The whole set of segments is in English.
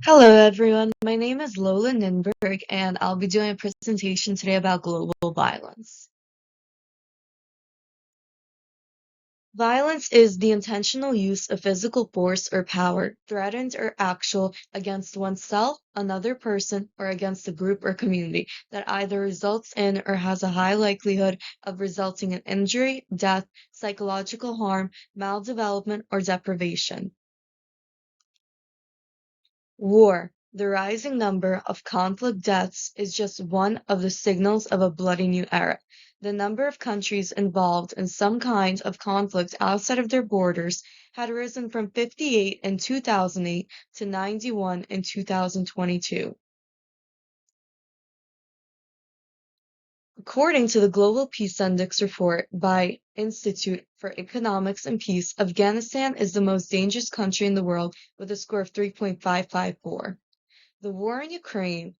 Hello, everyone. My name is Lola Ninberg, and I'll be doing a presentation today about global violence. Violence is the intentional use of physical force or power, threatened or actual, against oneself, another person, or against a group or community that either results in or has a high likelihood of resulting in injury, death, psychological harm, maldevelopment, or deprivation. War, the rising number of conflict deaths is just one of the signals of a bloody new era. The number of countries involved in some kind of conflict outside of their borders had risen from 58 in 2008 to 91 in 2022. According to the Global Peace Index report by Institute for Economics and Peace, Afghanistan is the most dangerous country in the world with a score of 3.554. The war in Ukraine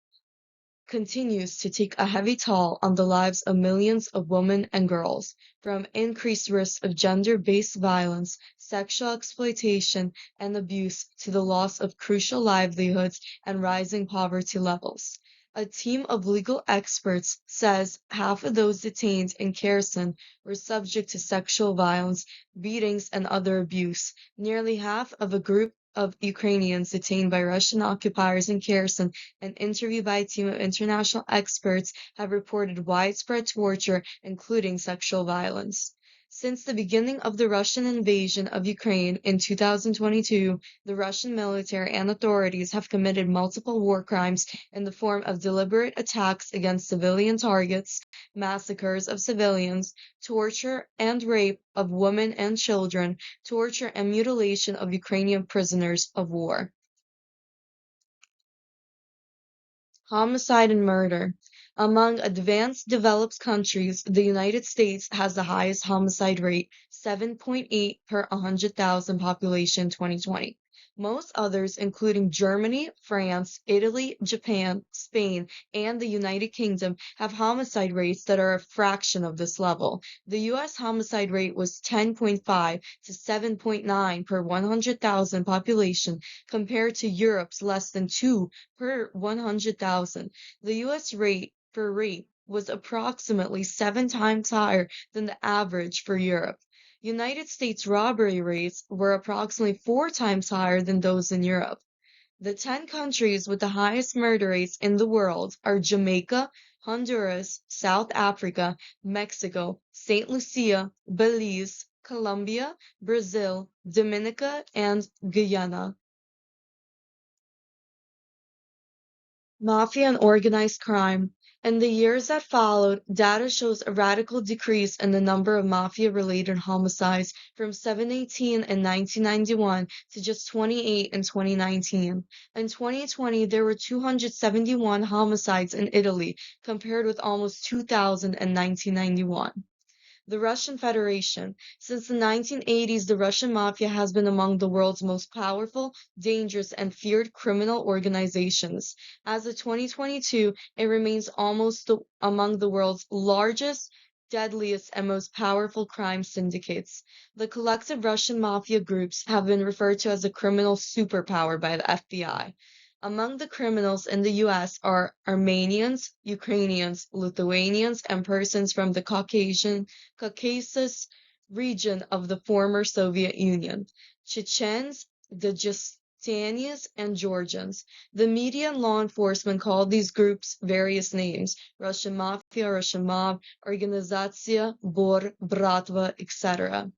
continues to take a heavy toll on the lives of millions of women and girls, from increased risk of gender-based violence, sexual exploitation, and abuse to the loss of crucial livelihoods and rising poverty levels. A team of legal experts says half of those detained in Kherson were subject to sexual violence, beatings, and other abuse. Nearly half of a group of Ukrainians detained by Russian occupiers in Kherson, an interview by a team of international experts, have reported widespread torture, including sexual violence. Since the beginning of the Russian invasion of Ukraine in 2022, the Russian military and authorities have committed multiple war crimes in the form of deliberate attacks against civilian targets, massacres of civilians, torture and rape of women and children, torture and mutilation of Ukrainian prisoners of war. Homicide and murder. Among advanced developed countries, the United States has the highest homicide rate, 7.8 per 100,000 population 2020. Most others, including Germany, France, Italy, Japan, Spain, and the United Kingdom, have homicide rates that are a fraction of this level. The US homicide rate was 10.5 to 7.9 per 100,000 population, compared to Europe's less than 2 per 100,000. The US rate for rape was approximately 7 times higher than the average for Europe. United States robbery rates were approximately 4 times higher than those in Europe. The 10 countries with the highest murder rates in the world are Jamaica, Honduras, South Africa, Mexico, Saint Lucia, Belize, Colombia, Brazil, Dominica, and Guyana. Mafia and organized crime. In the years that followed, data shows a radical decrease in the number of mafia-related homicides from 718 in 1991 to just 28 in 2019. In 2020, there were 271 homicides in Italy, compared with almost 2,000 in 1991. The Russian Federation. Since the 1980s, the Russian mafia has been among the world's most powerful, dangerous, and feared criminal organizations. As of 2022, it remains among the world's largest, deadliest, and most powerful crime syndicates. The collective Russian mafia groups have been referred to as a criminal superpower by the FBI. Among the criminals in the US are Armenians, Ukrainians, Lithuanians, and persons from the Caucasus region of the former Soviet Union, Chechens, Dagestanians, and Georgians. The media and law enforcement call these groups various names: Russian Mafia, Russian Mob, Organizatsiya, Bor, Bratva, etc.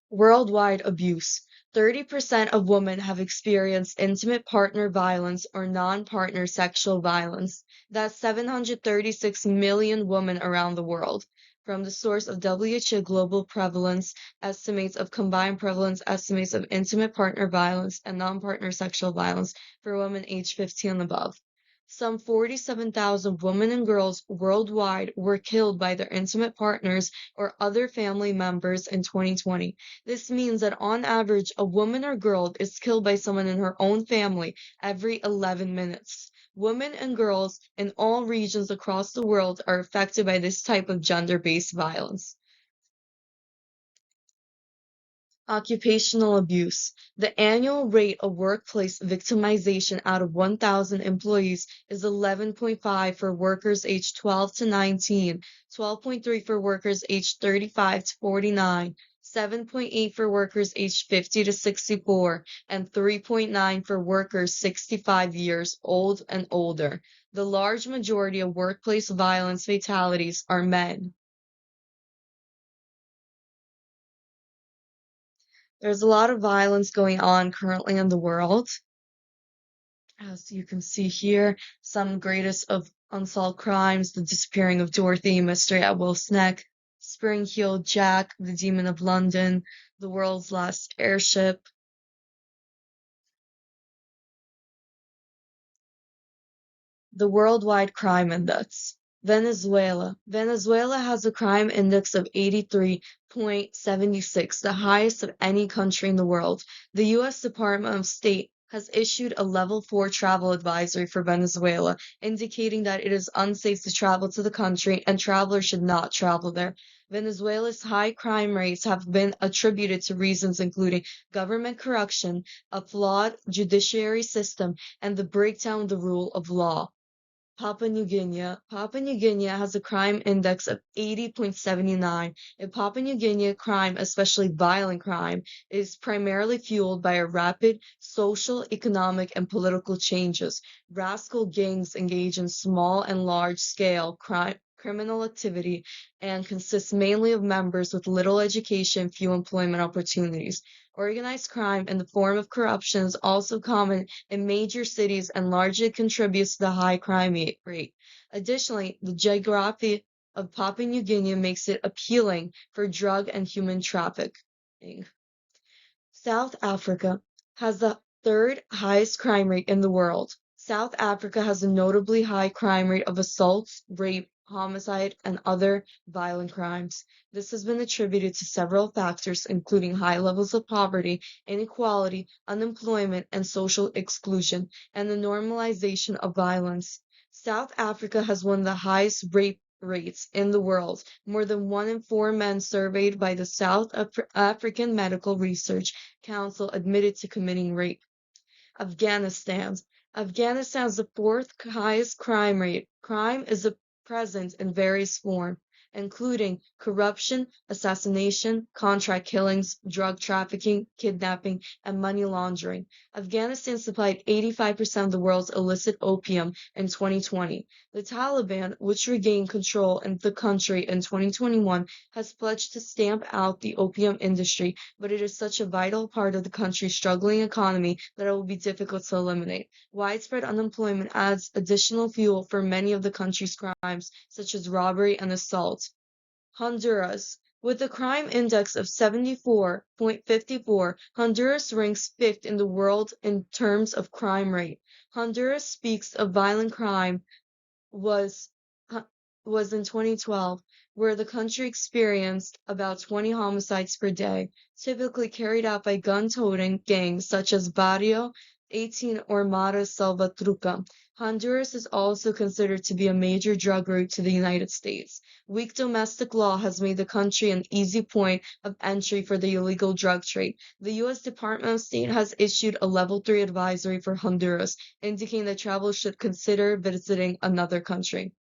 Worldwide abuse. 30% of women have experienced intimate partner violence or non-partner sexual violence. That's 736 million women around the world. From the source of WHO Global Prevalence Estimates of Combined Prevalence Estimates of Intimate Partner Violence and Non-Partner Sexual Violence for women aged 15 and above. Some 47,000 women and girls worldwide were killed by their intimate partners or other family members in 2020. This means that on average, a woman or girl is killed by someone in her own family every 11 minutes. Women and girls in all regions across the world are affected by this type of gender-based violence. Occupational abuse. The annual rate of workplace victimization out of 1,000 employees is 11.5 for workers aged 12 to 19, 12.3 for workers aged 35 to 49, 7.8 for workers aged 50 to 64, and 3.9 for workers 65 years old and older. The large majority of workplace violence fatalities are men. There's a lot of violence going on currently in the world. As you can see here, some greatest of unsolved crimes, the disappearing of Dorothy, mystery at Wolf's Neck, Spring-Heeled Jack, the Demon of London, the world's last airship. The Worldwide Crime Index. Venezuela. Venezuela has a crime index of 83.76, the highest of any country in the world. The U.S. Department of State has issued a level 4 travel advisory for Venezuela, indicating that it is unsafe to travel to the country and travelers should not travel there. Venezuela's high crime rates have been attributed to reasons including government corruption, a flawed judiciary system, and the breakdown of the rule of law. Papua New Guinea. Papua New Guinea has a crime index of 80.79. In Papua New Guinea, crime, especially violent crime, is primarily fueled by a rapid social, economic, and political changes. Rascal gangs engage in small and large-scale criminal activity and consist mainly of members with little education, few employment opportunities. Organized crime in the form of corruption is also common in major cities and largely contributes to the high crime rate. Additionally, the geography of Papua New Guinea makes it appealing for drug and human trafficking. South Africa has the third highest crime rate in the world. South Africa has a notably high crime rate of assaults, rape, homicide, and other violent crimes. This has been attributed to several factors, including high levels of poverty, inequality, unemployment, and social exclusion, and the normalization of violence. South Africa has one of the highest rape rates in the world. More than 1 in 4 men surveyed by the South African Medical Research Council admitted to committing rape. Afghanistan. Afghanistan has the fourth highest crime rate. Crime is present in various forms, including corruption, assassination, contract killings, drug trafficking, kidnapping, and money laundering. Afghanistan supplied 85% of the world's illicit opium in 2020. The Taliban, which regained control in the country in 2021, has pledged to stamp out the opium industry, but it is such a vital part of the country's struggling economy that it will be difficult to eliminate. Widespread unemployment adds additional fuel for many of the country's crimes, such as robbery and assault. Honduras. With a crime index of 74.54, Honduras ranks fifth in the world in terms of crime rate. Honduras speaks of violent crime was was in 2012, where the country experienced about 20 homicides per day, typically carried out by gun-toting gangs such as Barrio 18 or Mara Salvatrucha. Honduras is also considered to be a major drug route to the United States. Weak domestic law has made the country an easy point of entry for the illegal drug trade. The U.S. Department of State has issued a Level 3 advisory for Honduras, indicating that travelers should consider visiting another country.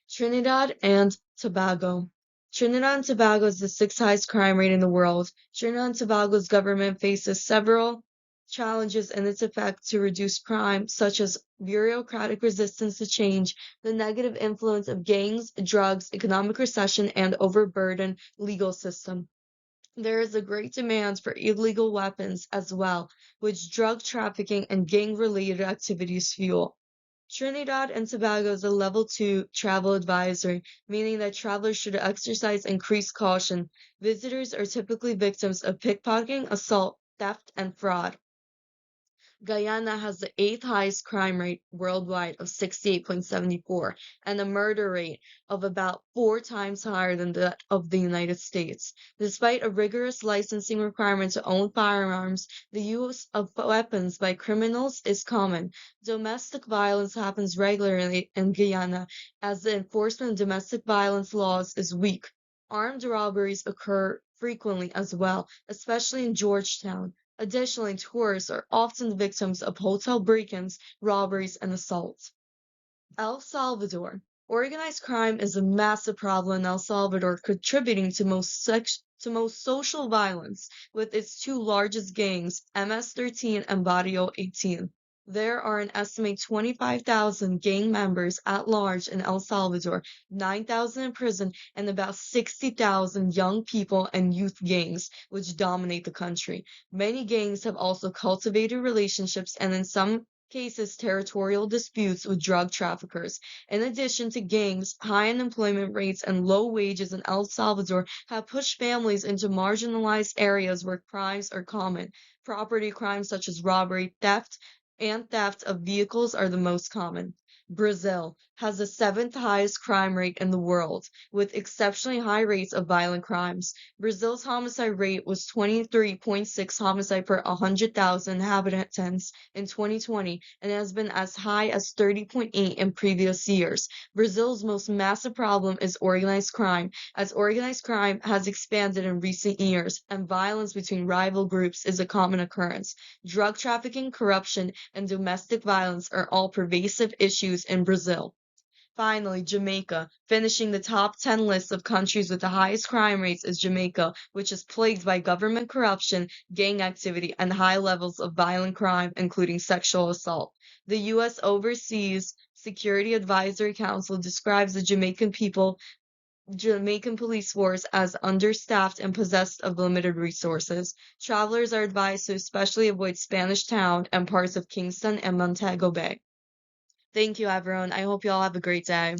Trinidad and Tobago. Trinidad and Tobago is the sixth highest crime rate in the world. Trinidad and Tobago's government faces several challenges in its effort to reduce crime, such as bureaucratic resistance to change, the negative influence of gangs, drugs, economic recession, and overburdened legal system. There is a great demand for illegal weapons as well, which drug trafficking and gang-related activities fuel. Trinidad and Tobago is a level 2 travel advisory, meaning that travelers should exercise increased caution. Visitors are typically victims of pickpocketing, assault, theft, and fraud. Guyana has the eighth highest crime rate worldwide of 68.74 and a murder rate of about 4 times higher than that of the United States. Despite a rigorous licensing requirement to own firearms, the use of weapons by criminals is common. Domestic violence happens regularly in Guyana as the enforcement of domestic violence laws is weak. Armed robberies occur frequently as well, especially in Georgetown. Additionally, tourists are often the victims of hotel break-ins, robberies, and assaults. El Salvador. Organized crime is a massive problem in El Salvador, contributing to most social violence, with its two largest gangs, MS-13 and Barrio 18. There are an estimated 25,000 gang members at large in El Salvador, 9,000 in prison, and about 60,000 young people and youth gangs, which dominate the country. Many gangs have also cultivated relationships and in some cases territorial disputes with drug traffickers. In addition to gangs, high unemployment rates and low wages in El Salvador have pushed families into marginalized areas where crimes are common. Property crimes such as robbery, theft, and theft of vehicles are the most common. Brazil has the seventh highest crime rate in the world, with exceptionally high rates of violent crimes. Brazil's homicide rate was 23.6 homicide per 100,000 inhabitants in 2020 and has been as high as 30.8 in previous years. Brazil's most massive problem is organized crime, as organized crime has expanded in recent years and violence between rival groups is a common occurrence. Drug trafficking, corruption, and domestic violence are all pervasive issues in Brazil. Finally, Jamaica. Finishing the top 10 list of countries with the highest crime rates is Jamaica, which is plagued by government corruption, gang activity, and high levels of violent crime, including sexual assault. The U.S. Overseas Security Advisory Council describes the Jamaican police force as understaffed and possessed of limited resources. Travelers are advised to especially avoid Spanish Town and parts of Kingston and Montego Bay. Thank you, everyone. I hope you all have a great day.